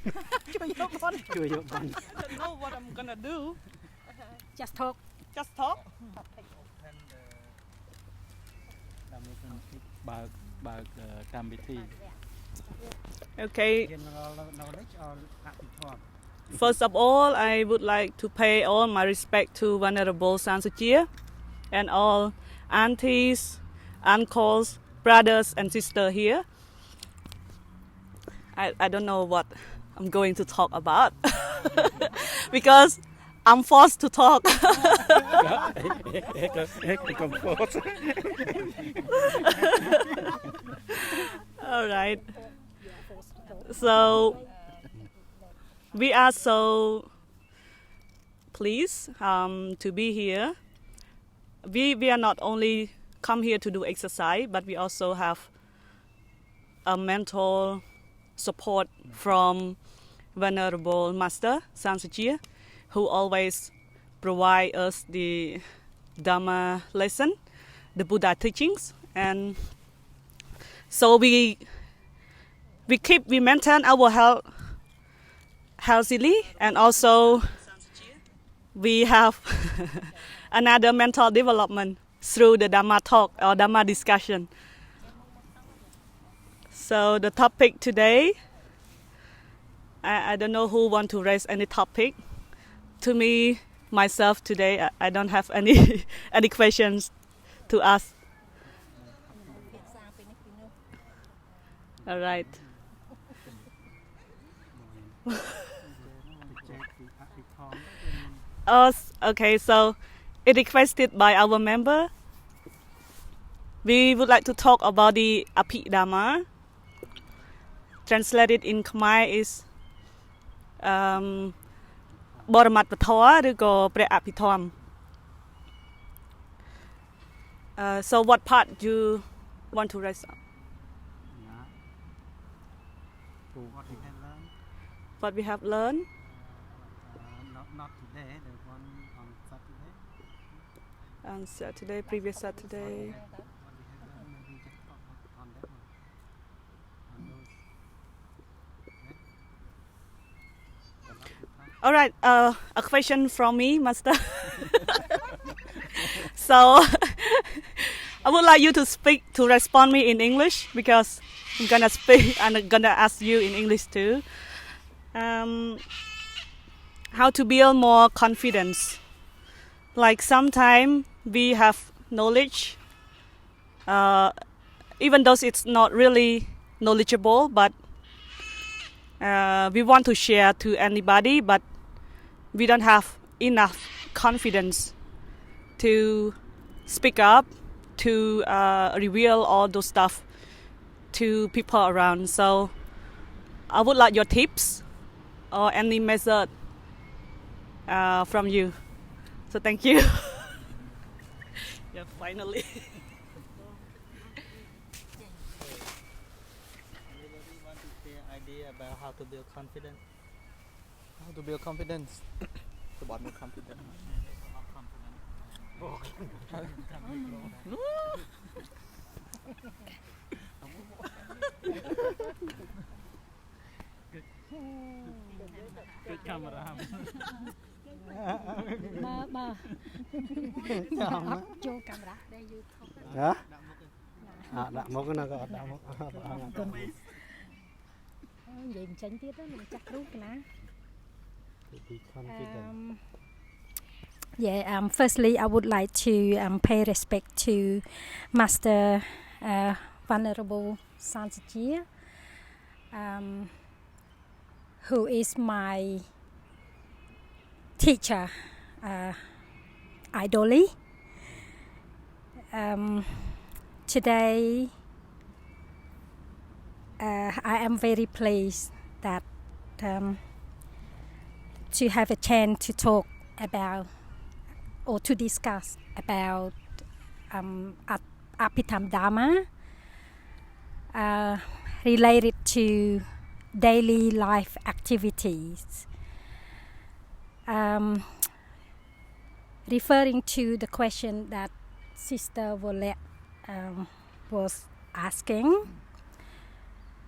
I don't know what I'm gonna do. Just talk. Just talk. បើកកម្មវិធី Okay. First of all, I would like to pay all my respect to Venerable San Sochea and all aunties, uncles, brothers and sisters here. I don't know what I'm going to talk about because I'm forced to talk. All right. So we are so pleased to be here. We are not only come here to do exercise, but we also have a mental support from Venerable Master San Sochea, who always provide us the Dhamma lesson, the Buddha teachings, and so we maintain our health healthily, and also we have another mental development through the Dhamma talk or Dhamma discussion. So the topic today, I don't know who want to raise any topic. To me, myself today, I don't have any questions to ask. All right. Okay, so it requested by our member. We would like to talk about the Abhidhamma. Translated in Khmer is បរមត្ថពធឬក៏ព្រះអភិធម្ម So what part you want to raise up? What we have learned? Not today, the one on Saturday. On Saturday, previous Saturday. All right, a question from me, Master. So I would like you to speak to respond me in English because I'm gonna speak and I'm gonna ask you in English too. How to build more confidence? Like sometimes we have knowledge, even though it's not really knowledgeable, but we want to share to anybody, but we don't have enough confidence to speak up, to reveal all those stuff to people around. So I would like your tips or any method from you. So thank you. Yeah, finally. Anybody want to share idea about how to build confidence? How to build confidence? About more confidence. Good camera. Ba. Vô camera đây YouTube. Hả? Đặt một cái nào có đặt một. Vậy mình tránh tiếp đó, mình chắc rút cái ná. Firstly, I would like to pay respect to Master Venerable San Sochea, who is my teacher, idly. Today, I am very pleased that to have a chance to talk about or to discuss about Abhidhamma Dhamma related to daily life activities. Referring to the question that Sister Volette was asking,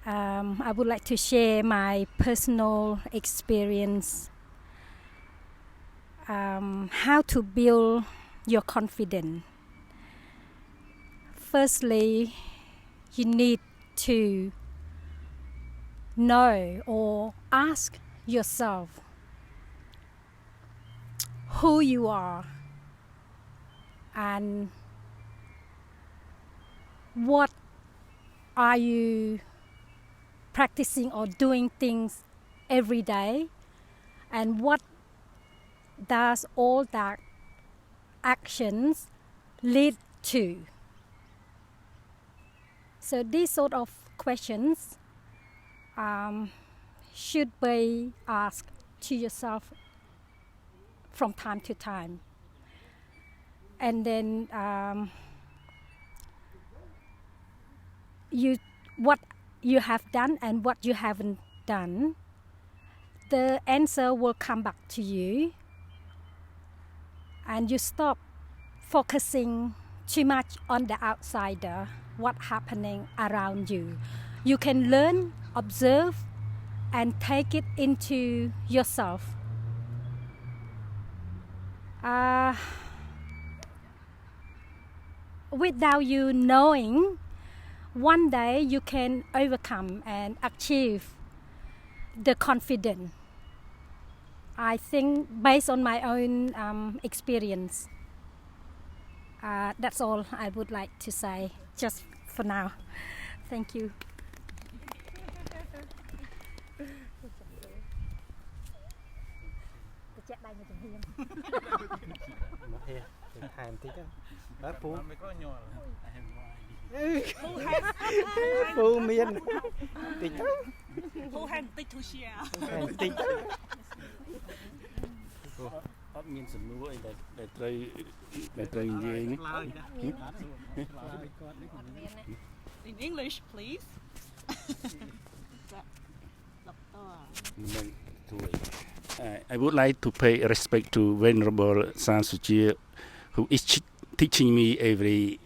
I would like to share my personal experience, how to build your confidence. Firstly, you need to know or ask yourself who you are and what are you practicing or doing things every day, and what does all that actions lead to. So these sort of questions should be asked to yourself from time to time. And then what you have done and what you haven't done, the answer will come back to you, and you stop focusing too much on the outsider, what's happening around you. You can learn, observe, and take it into yourself. Without you knowing, one day you can overcome and achieve the confidence. I think based on my own experience. That's all I would like to say just for now. Thank you. Hàm tí chứ. Đó Phu. Phu miên. Tí chứ. Who had big to share? Hàm tí. អត់មានសំណួរអីដែលត្រូវនិយាយនេះ In English, please. I would like to pay respect to Venerable San Sochea, who is teaching me every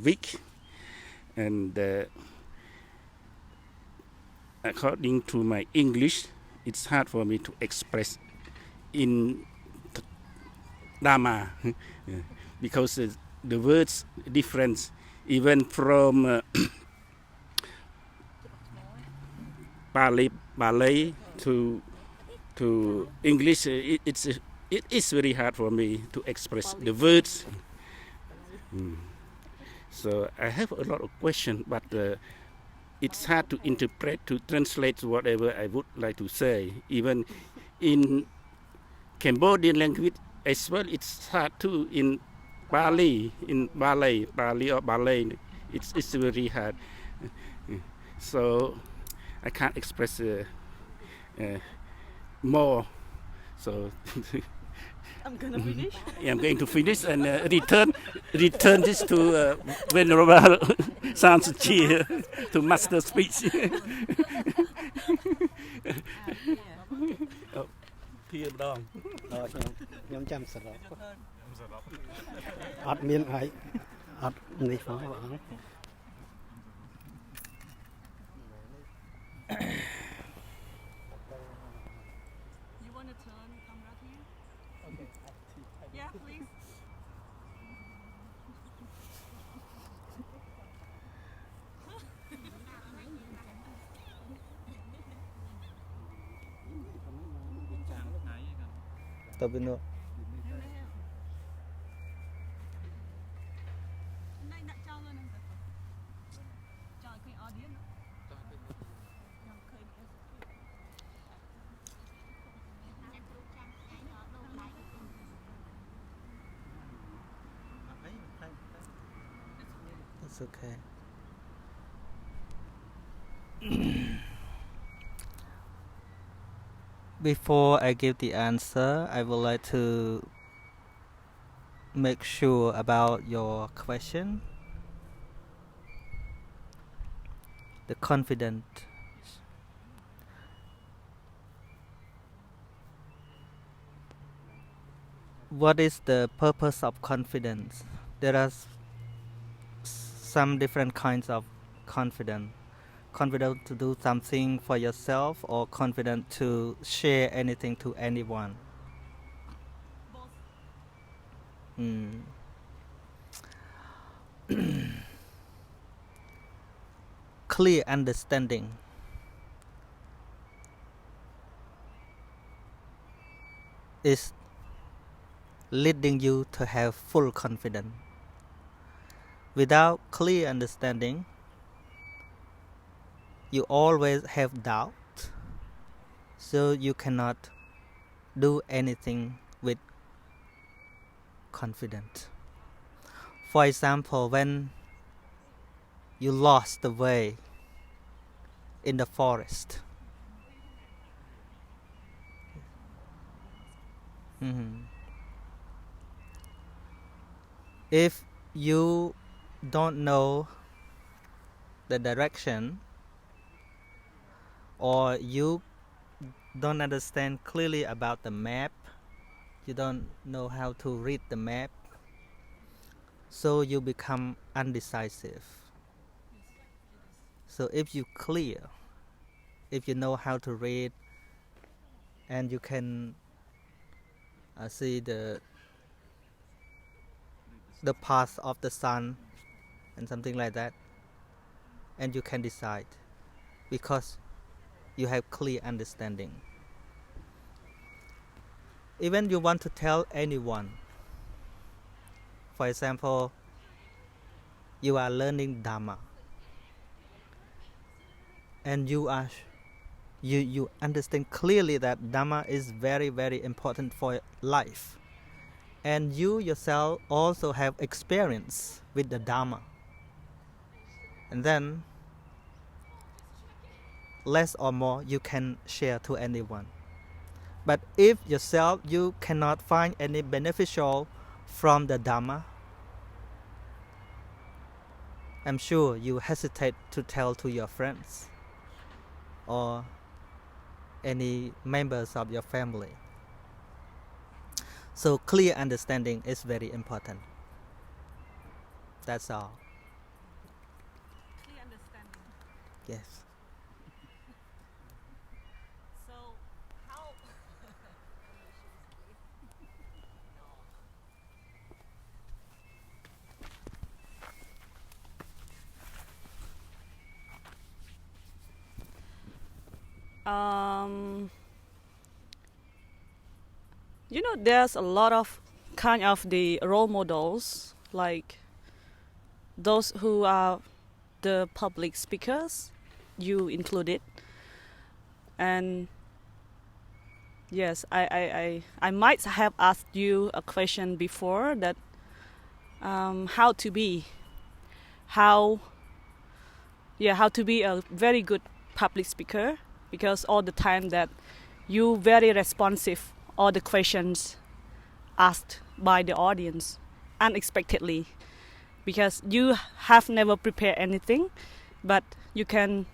week, and according to my English, it's hard for me to express in Dharma because the words different, even from Malay to English. It is very hard for me to express the words. So I have a lot of questions, but it's hard to interpret, to translate whatever I would like to say. Even in Cambodian language as well, it's hard too. In Bali or Malay, it's very hard. So I can't express more. So I'm gonna finish. I'm going to finish and return this to Venerable San Sochea to master speech. Here, dong. ខ្ញុំចាំសរុបអត់មានអីអត់នេះផងបង You want to turn camera to you? Okay. Yeah, please. Tập bên nữa. Nay đặt cho luôn em. Cho cái audience. It's okay. Before I give the answer, I would like to make sure about your question. The confident. What is the purpose of confidence? There are some different kinds of confidence. Confident to do something for yourself or confident to share anything to anyone? Clear understanding is leading you to have full confidence. Without clear understanding, you always have doubt, so you cannot do anything with confidence. For example, when you lost the way in the forest, if you don't know the direction, or you don't understand clearly about the map, you don't know how to read the map, so you become undecisive. So if you clear, if you know how to read, and you can see the path of the sun and something like that, and you can decide because you have clear understanding. Even you want to tell anyone, for example, you are learning Dharma, and you understand clearly that Dharma is very, very important for life, and you yourself also have experience with the Dharma, and then less or more you can share to anyone. But if yourself you cannot find any beneficial from the Dharma, I'm sure you hesitate to tell to your friends or any members of your family. So clear understanding is very important. That's all. Clear understanding. Yes. So how there's a lot of kind of the role models, like those who are the public speakers, you included. And yes, I might have asked you a question before that how to be a very good public speaker, because all the time that you very responsive all the questions asked by the audience unexpectedly, because you have never prepared anything, but you can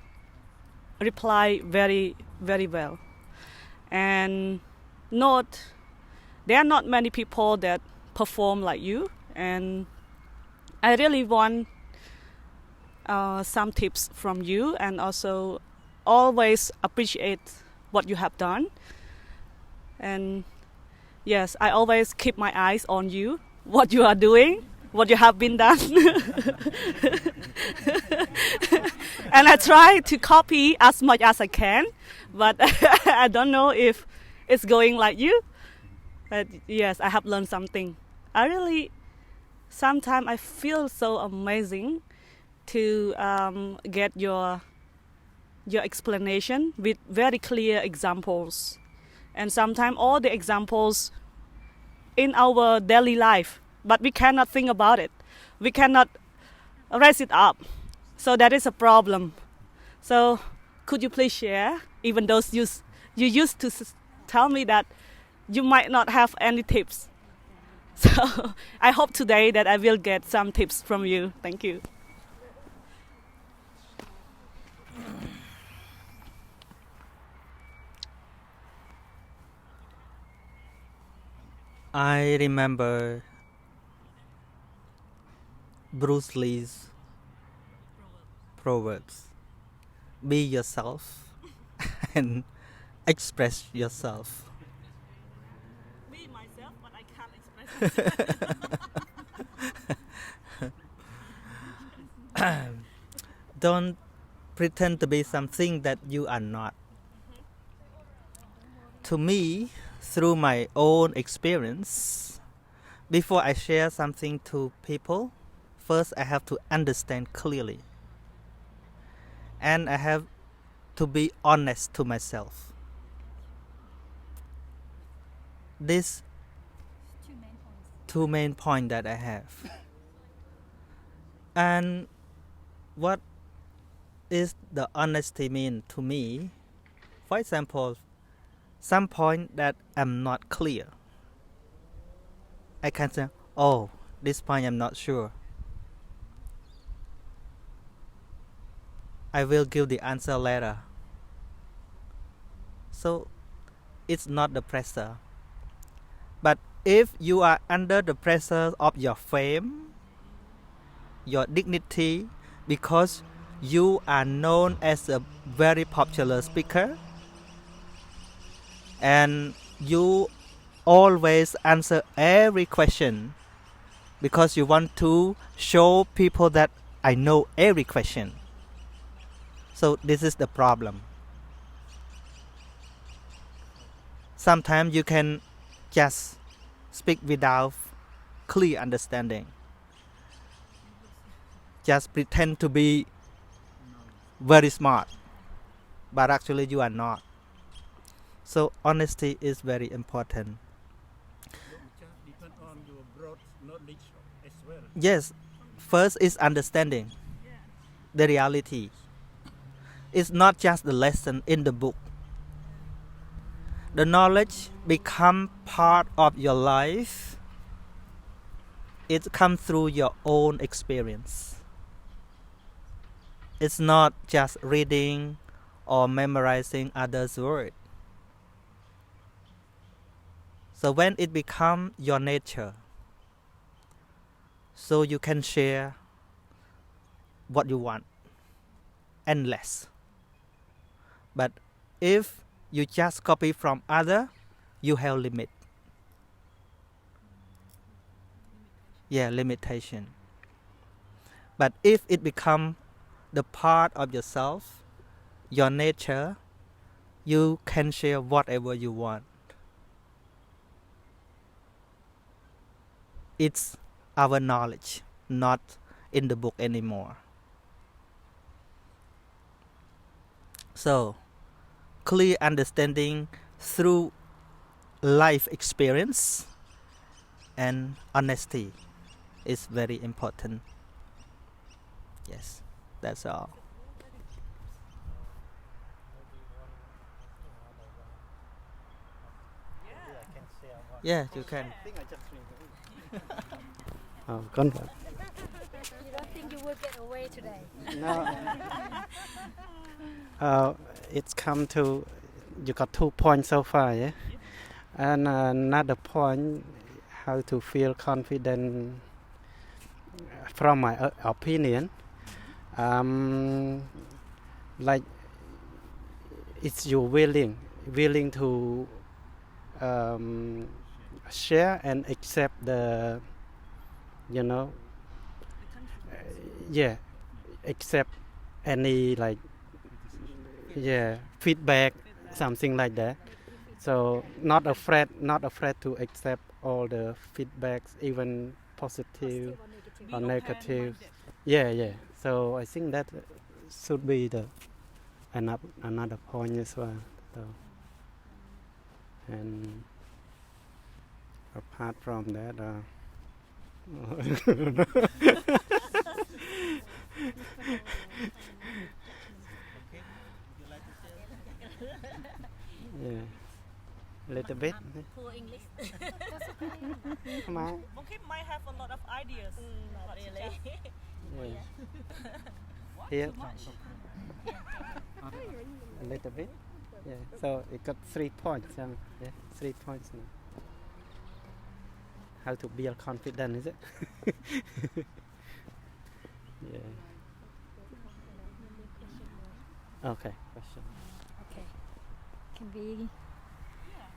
reply very, very well. And there are not many people that perform like you, and I really want some tips from you, and also always appreciate what you have done. And yes, I always keep my eyes on you, what you are doing, what you have been done. And I try to copy as much as I can, but I don't know if it's going like you. But yes, I have learned something. Sometimes I feel so amazing to get your explanation with very clear examples. And sometimes all the examples in our daily life, but we cannot think about it. We cannot raise it up. So that is a problem. So could you please share, even though you used to tell me that you might not have any tips. So I hope today that I will get some tips from you. Thank you. I remember Bruce Lee's proverbs. be yourself and express yourself. Me myself, but I can't express myself. Don't pretend to be something that you are not. To me, through my own experience, before I share something to people, first I have to understand clearly. And I have to be honest to myself. These two main points that I have. And what is the honesty mean to me? For example, some point that I'm not clear. I can say, oh, this point I'm not sure. I will give the answer later. So it's not the pressure. But if you are under the pressure of your fame, your dignity, because you are known as a very popular speaker, and you always answer every question because you want to show people that I know every question. So this is the problem. Sometimes you can just speak without clear understanding. Just pretend to be very smart, but actually you are not. So honesty is very important. Depend on your broad knowledge as well. Yes, first is understanding the reality. It's not just the lesson in the book. The knowledge become part of your life. It comes through your own experience. It's not just reading or memorizing others' words. So when it becomes your nature, so you can share what you want and less. But if you just copy from other, you have limit. Yeah, limitation. But if it become the part of yourself, your nature, you can share whatever you want. It's our knowledge, not in the book anymore. So, clear understanding through life experience and honesty is very important. Yes, that's all. Yeah, you can. Oh, con You don't think you will get away today? no. It's come to, you got 2 points so far, yeah? And another point, how to feel confident from my opinion. Like, it's you willing to share and accept the, accept any feedback, something like that. So not afraid to accept all the feedbacks, even positive or negative. Yeah. So I think that should be the another point as well. So, and apart from that, yeah, a little bit. Poor English. Come on. Monkey might have a lot of ideas. Not really. Yeah. Here. A little bit. Yeah. So it got 3 points. 3 points. How to build confidence, is it? Yeah. Okay. Question. Okay. Can we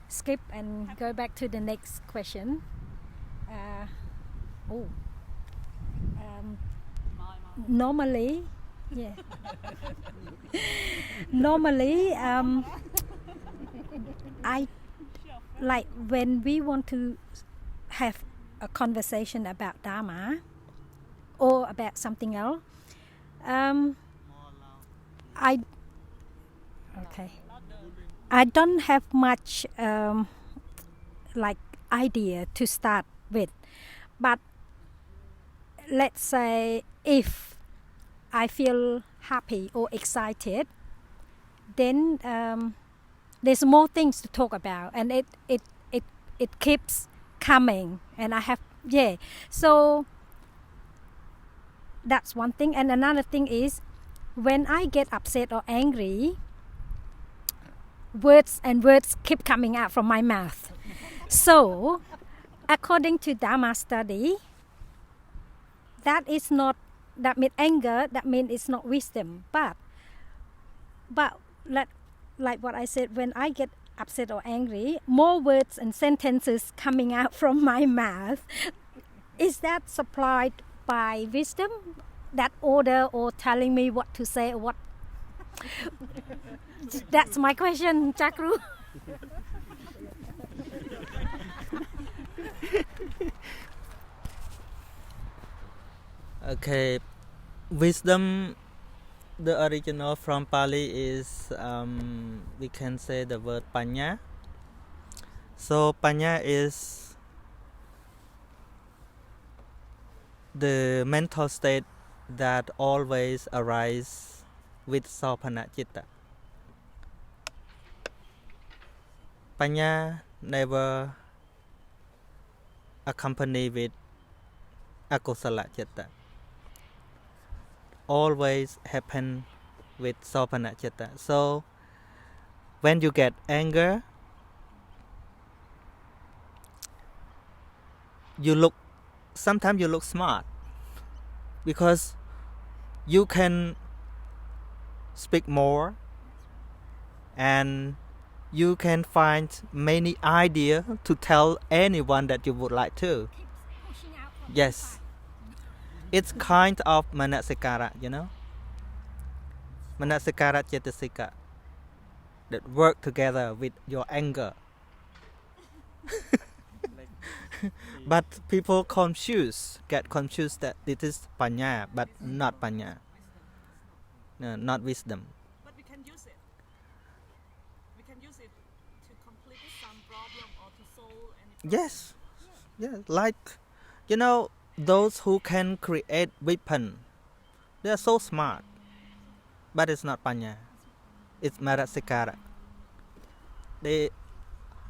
skip and go back to the next question? Oh. Normally, yeah. Normally, I like when we want to have a conversation about Dharma or about something else. I okay. I don't have much like idea to start with, but let's say if I feel happy or excited, then there's more things to talk about, and it keeps coming, and I have so that's one thing. And another thing is when I get upset or angry, words keep coming out from my mouth. So according to Dharma study, that means anger, that means it's not wisdom, but like what I said, when I get upset or angry, more words and sentences coming out from my mouth. Is that supplied by wisdom, that order, or telling me what to say or what? That's my question, Chakru. Okay, wisdom, the original from Pali is we can say the word panya. So panya is the mental state that always arises with sopana citta. Panya never accompany with akosala citta. Always happen with sopana citta. So when you get anger, sometimes you look smart because you can speak more and you can find many ideas to tell anyone that you would like to. Yes. It's kind of manasikara, Manasikara cetasika that work together with your anger. But people get confused that it is panya, but not panya. No, not wisdom. But we can use it. We can use it to complete some problem or to solve any problem. Yes. Yeah, like, those who can create weapon, they are so smart. But it's not panya. It's marasikara. They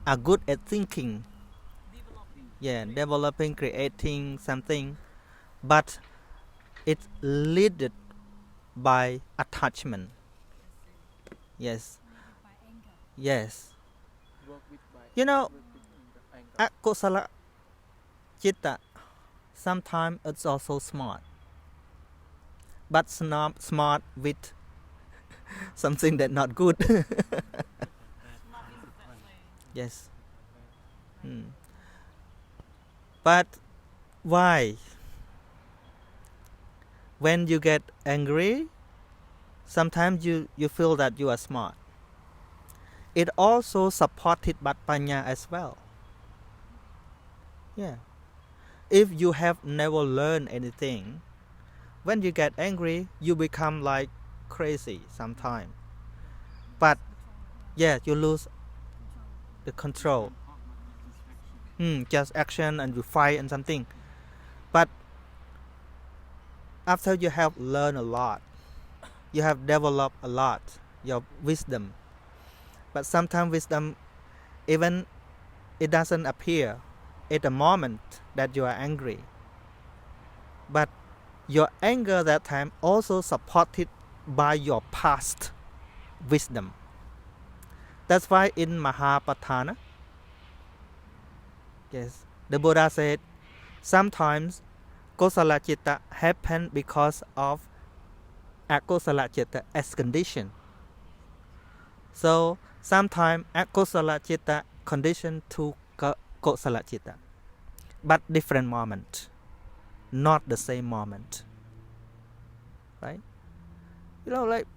are good at thinking. Developing, creating something, but it's led by attachment. Yes. Akosala citta, sometimes it's also smart, but smart with something that's not good. Yes. But why? When you get angry, sometimes you feel that you are smart. It also supported by panya as well. Yeah. If you have never learned anything, when you get angry, you become like crazy sometimes. But you lose the control. Just action and you fight and something. But after you have learned a lot, you have developed a lot, your wisdom. But sometimes wisdom, even it doesn't appear at the moment that you are angry. But your anger that time also supported by your past wisdom. That's why in Mahapatthana, yes, the Buddha said, sometimes kosala citta happen because of akosala citta as condition. So sometimes akosala chitta condition to kosala chitta, but different moment, not the same moment, right? Like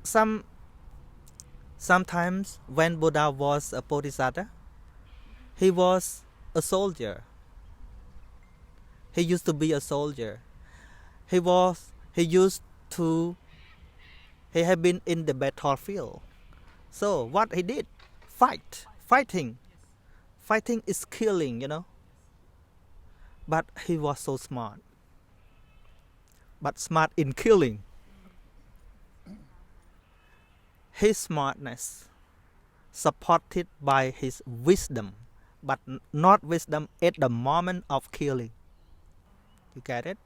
sometimes when Buddha was a bodhisattva, he was a soldier. He used to be a soldier. He had been in the battlefield. So what he did? Fighting. Fighting is killing, But he was so smart. But smart in killing. His smartness supported by his wisdom, but not wisdom at the moment of killing. You get it?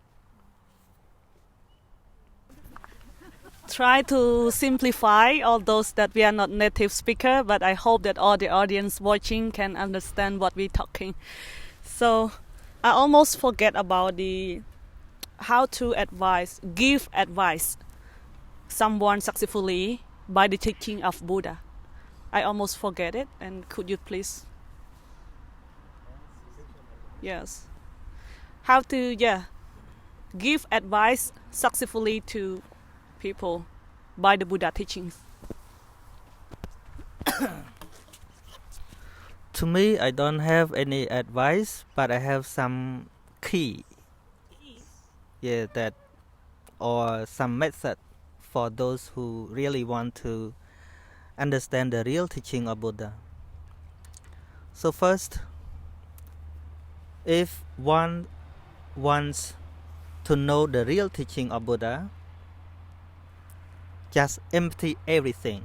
Try to simplify, all those that we are not native speaker, but I hope that all the audience watching can understand what we're talking. So I almost forget about how to give advice someone successfully by the teaching of Buddha. I almost forget it, and could you please? Yes. How to give advice successfully to people by the Buddha teachings. To me, I don't have any advice, but I have some key. Yeah, or some method for those who really want to understand the real teaching of Buddha. So first, if one wants to know the real teaching of Buddha, just empty everything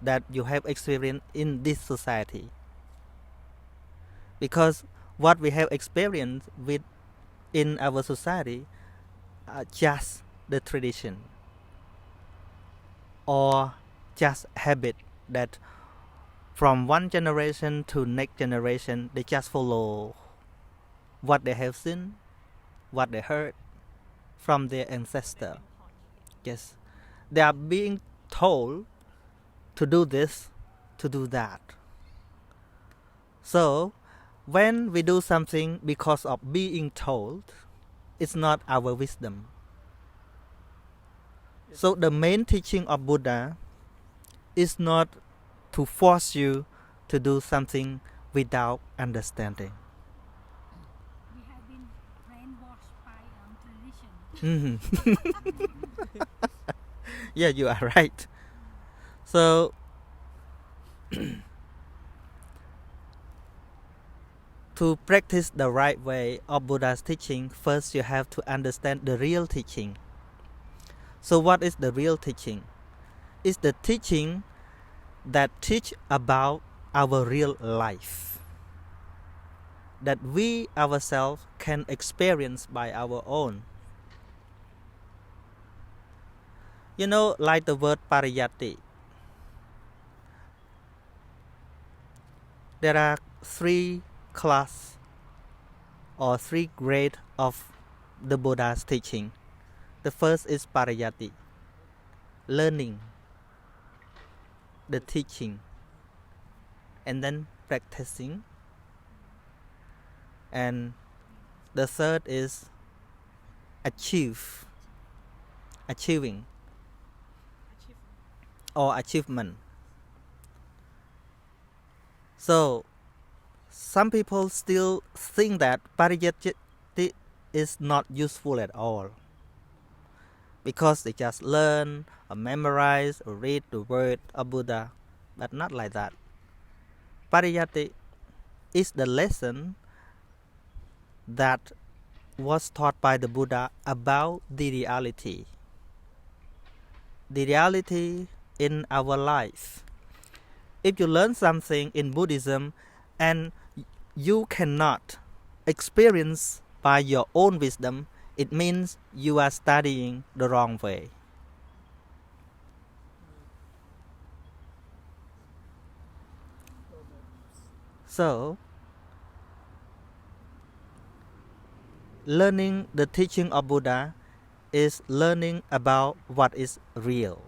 that you have experienced in this society. Because what we have experienced in our society are just the tradition or just habit that from one generation to next generation they just follow what they have seen, what they heard from their ancestor. Yes, they are being told to do this, to do that. So when we do something because of being told, it's not our wisdom. So the main teaching of Buddha is not to force you to do something without understanding. We have been brainwashed by tradition. Yeah, you are right. So to practice the right way of Buddha's teaching, first you have to understand the real teaching. So what is the real teaching? It's the teaching that teach about our real life, that we ourselves can experience by our own. Like the word pariyatti. There are 3 class or 3 grade of the Buddha's teaching. The first is pariyatti, learning the teaching and then practicing. And the third is achieving or achievement. So some people still think that pariyatti is not useful at all, because they just learn or memorize or read the word of Buddha, but not like that. Pariyatti is the lesson that was taught by the Buddha about the reality in our life. If you learn something in Buddhism and you cannot experience by your own wisdom, it means you are studying the wrong way. So, learning the teaching of Buddha is learning about what is real.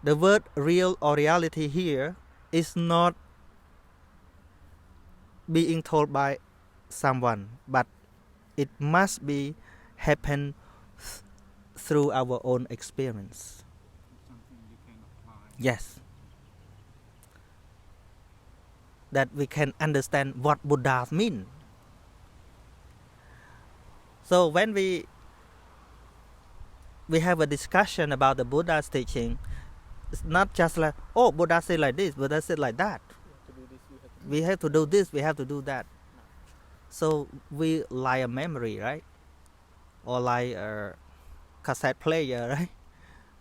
The word real or reality here is not being told by someone, but it must be happen through our own experience. Yes. That we can understand what Buddha mean. So when we have a discussion about the Buddha's teaching, it's not just like, oh, Buddha said like this, Buddha said like that. We have to do this, we have to do that. So we like a memory, right? Or like a cassette player, right?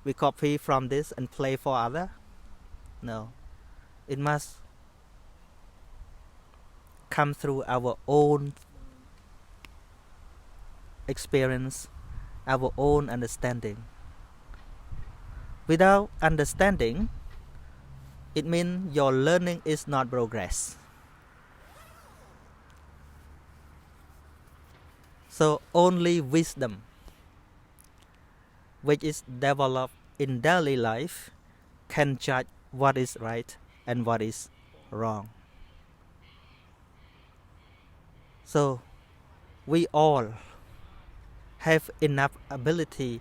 We copy from this and play for other. No. It must come through our own experience, our own understanding. Without understanding, it means your learning is not progress. So only wisdom, which is developed in daily life, can judge what is right and what is wrong. So we all have enough ability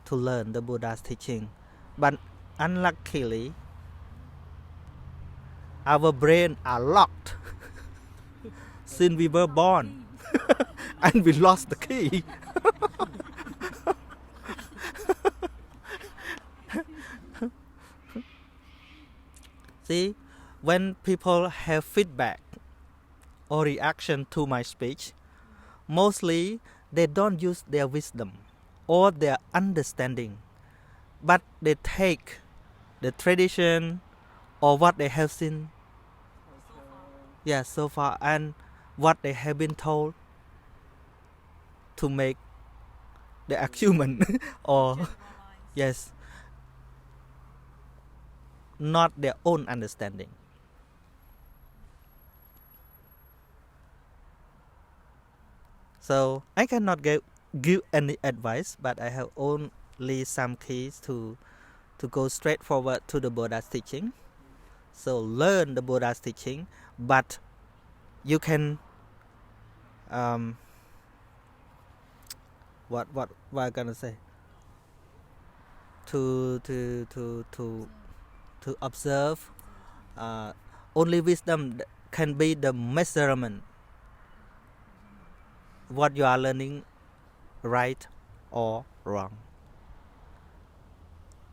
to learn the Buddha's teaching, but unluckily our brain are locked since we were born and we lost the key. See, when people have feedback or reaction to my speech, mostly they don't use their wisdom or their understanding, but they take the tradition or what they have seen so far and what they have been told to make the argument or yes, not their own understanding. So I cannot give any advice, but I have only some keys to go straight forward to the Buddha's teaching. So learn the Buddha's teaching, but you can what I gonna say, to observe. Only wisdom can be the measurement what you are learning, right or wrong.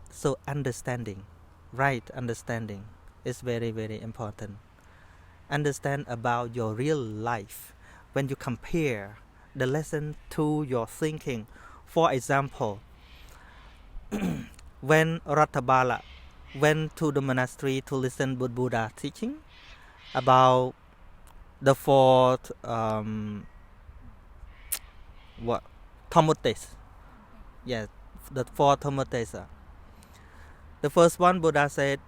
So understanding, right understanding is very, very important. Understand about your real life when you compare the lesson to your thinking. For example, when Rathabala went to the monastery to listen to Buddha teaching about the fourth Thomotes. Yes, the four Thomotes. The first one, Buddha said,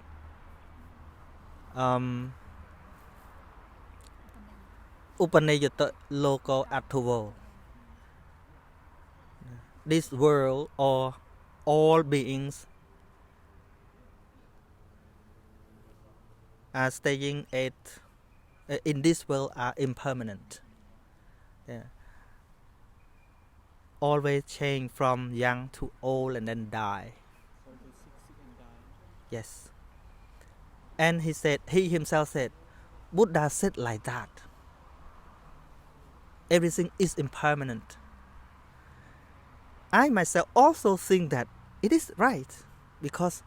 Upanayata Loko Attuvo. This world or all beings are staying in this world are impermanent. Yeah. Always change from young to old and then die. Yes. And he himself said, Buddha said like that. Everything is impermanent. I myself also think that it is right, because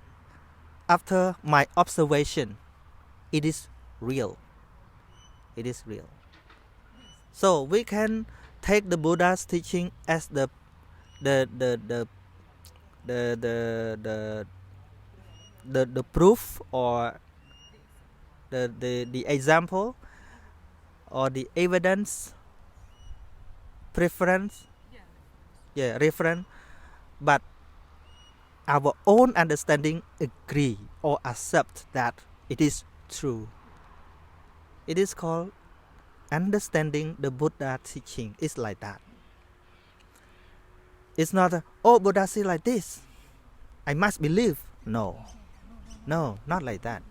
after my observation, it is real. It is real. So we can take the Buddha's teaching as the proof or the example or the evidence, preference, reference, but our own understanding agree or accept that it is true. It is called understanding the Buddha teaching. Is like that. It's not Buddha said like this, I must believe. No. No, not like that.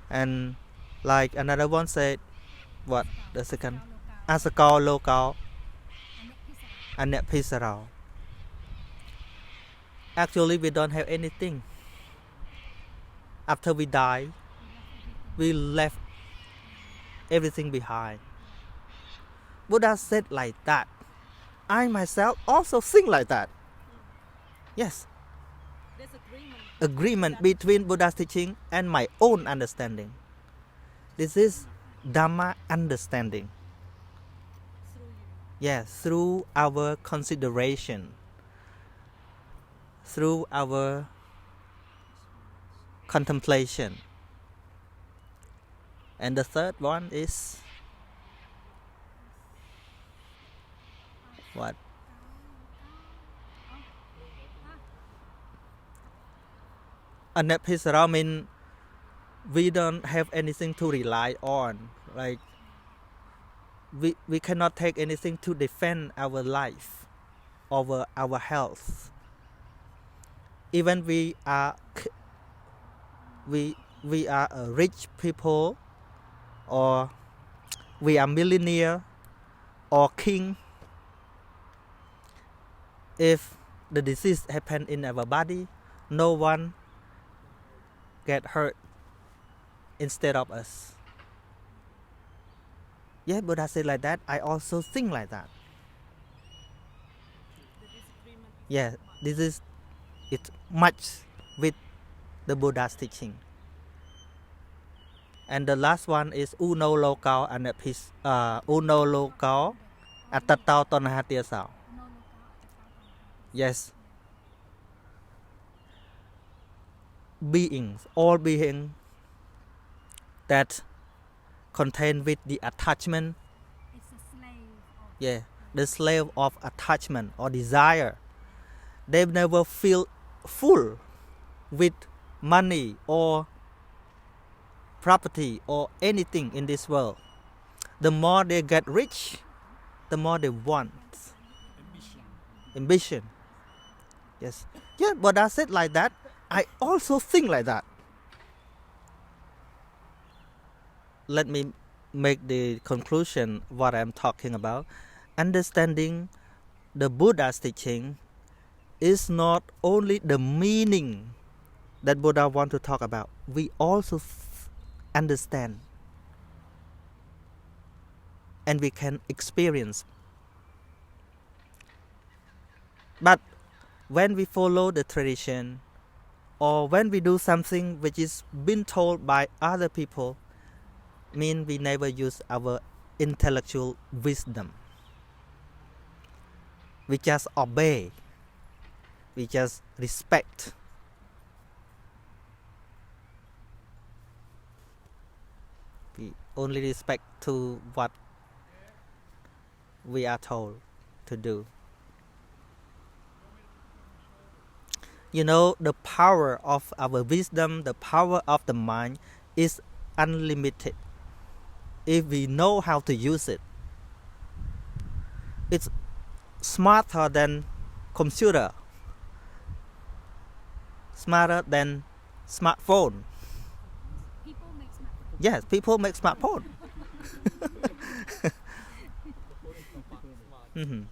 And like another one said, what the second? Asakal local and net pisarao. Actually, we don't have anything. After we die, we left everything behind. Buddha said like that. I myself also think like that. Yes. There's Agreement between Buddha's teaching and my own understanding. This is Dhamma understanding. Yes, through our consideration, through our contemplation. And the third one is what? Anapisara means we don't have anything to rely on. Like we cannot take anything to defend our life over our health. Even we are a rich people, or we are millionaire or king. If the disease happen in our body, no one get hurt instead of us. Yeah, Buddha said like that. I also think like that. Yeah, this is it much with the Buddha's teaching. And the last one is uno local and uno local atatao tonahatiasao. Yes. Beings, all beings that contain with the attachment. It's a slave of Yeah, the slave of attachment or desire. They never feel full with money or property or anything in this world. The more they get rich, the more they want. Ambition. Yes. Yeah, Buddha said like that. I also think like that. Let me make the conclusion what I'm talking about. Understanding the Buddha's teaching is not only the meaning that Buddha want to talk about. We also understand and we can experience. But when we follow the tradition, or when we do something which is been told by other people, mean we never use our intellectual wisdom. We just obey. We just respect. We only respect to what we are told to do. You know, the power of our wisdom, the power of the mind is unlimited if we know how to use it. It's smarter than computer, smarter than smartphone. people make smart. Yes, people make smartphone. Mhm.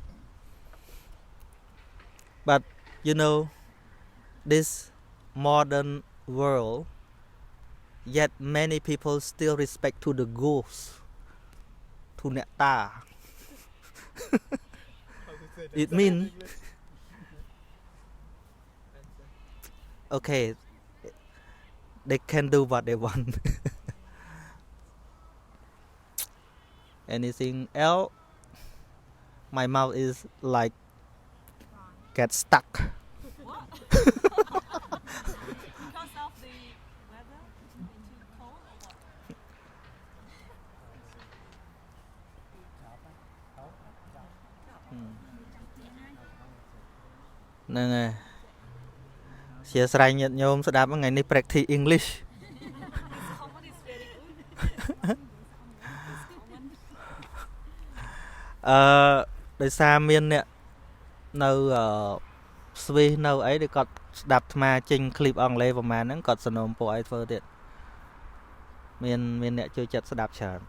But you know, this modern world, yet many people still respect to the ghost, to Neta. It means, okay, they can do what they want. Anything else? My mouth is like get stuck. Because of the weather, too cold or what? Nè nghe. អធ្យាស្រ័យញាតិញោមស្ដាប់ថ្ងៃនេះ practice English. Common is very good. ដោយសារមានអ្នកនៅ ស្វីសនៅអីដែលគាត់ស្ដាប់អាត្មាចេញคลิปអង់គ្លេសប្រហែលហ្នឹងគាត់សនំពួកឲ្យធ្វើទៀតមានអ្នកជួយចិត្តស្ដាប់ច្រើន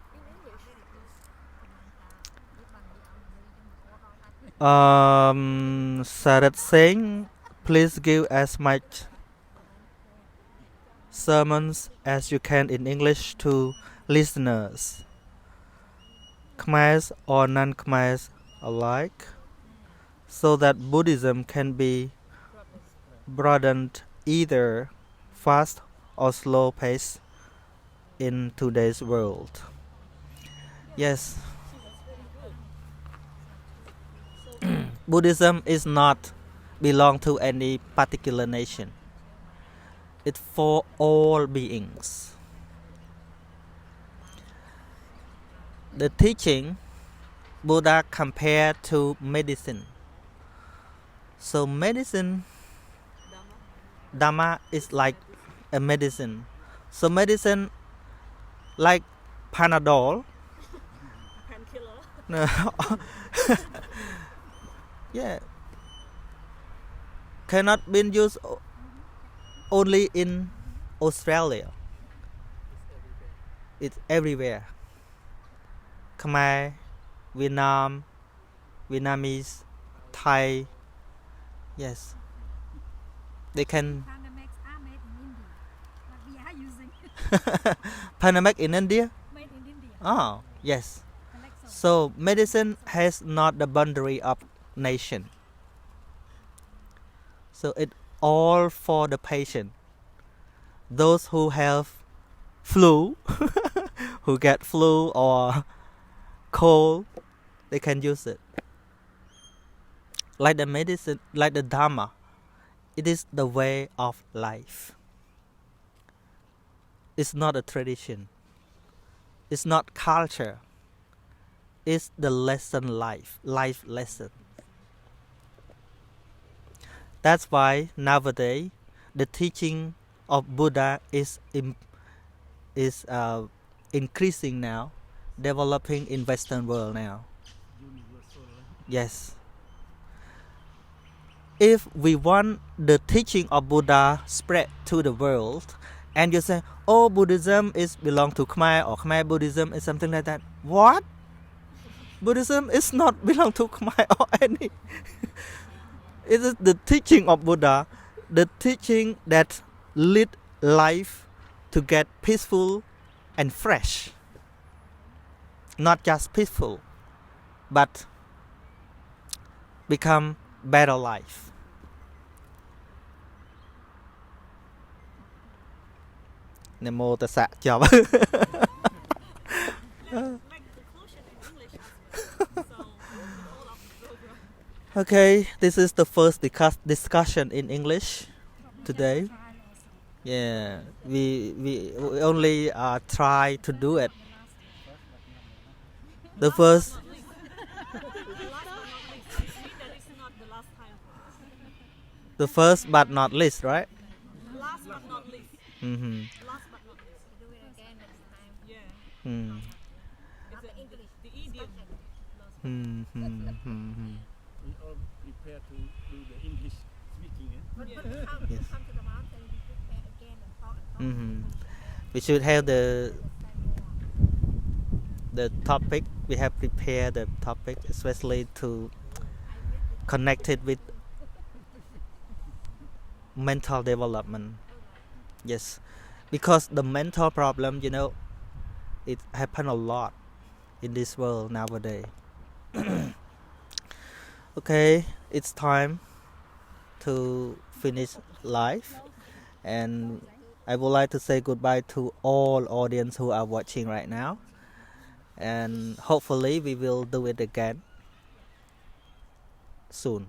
Sarat Singh, please give as much sermons as you can in English to listeners, Khmers or non-Khmers alike, so that Buddhism can be broadened either fast or slow pace in today's world. Yes. Buddhism is not belong to any particular nation. It's for all beings. The teaching Buddha compared to medicine. So medicine, Dhamma is like a medicine. So medicine like Panadol. Painkiller. No. Yeah, cannot be used only in Australia. It's everywhere. Khmer, Vietnam, Vietnamese, Thai. Yes, they can. Panamax are made in India, but we are using Panamax in India. made in India. Oh, yes. I like so. So medicine has not the boundary of nation. So it all for the patient. Those who have flu, who get flu or cold, they can use it. Like the medicine, like the Dhamma, it is the way of life. It's not a tradition. It's not culture. It's the lesson life lesson. That's why nowadays the teaching of Buddha is increasing now, developing in Western world now. Yes. If we want the teaching of Buddha spread to the world, and you say, "Oh, Buddhism is belong to Khmer or Khmer Buddhism is something like that," what? Buddhism is not belong to Khmer or any. It is the teaching of Buddha, the teaching that lead life to get peaceful and fresh. Not just peaceful, but become better life. Namo tassa job. Make conclusion in English as well. So, all of the program. Okay, this is the first discussion in English today. Yeah, we only try to do it. The first, Last but not least, that is not the last time. the first but not least, right? Last but not least. Mm-hmm. Last but not least. Do it again next time. Yeah. Mm. It's the idiom. Mm-hmm. We all prepare to do the English speaking. But Yes. come to the mountain, we prepare again and talk. Mm-hmm. We should have the topic. We have prepared the topic, especially to connect it with mental development. Yes, because the mental problem, it happen a lot in this world nowadays. Okay, it's time to finish live, and I would like to say goodbye to all audience who are watching right now, and hopefully we will do it again soon.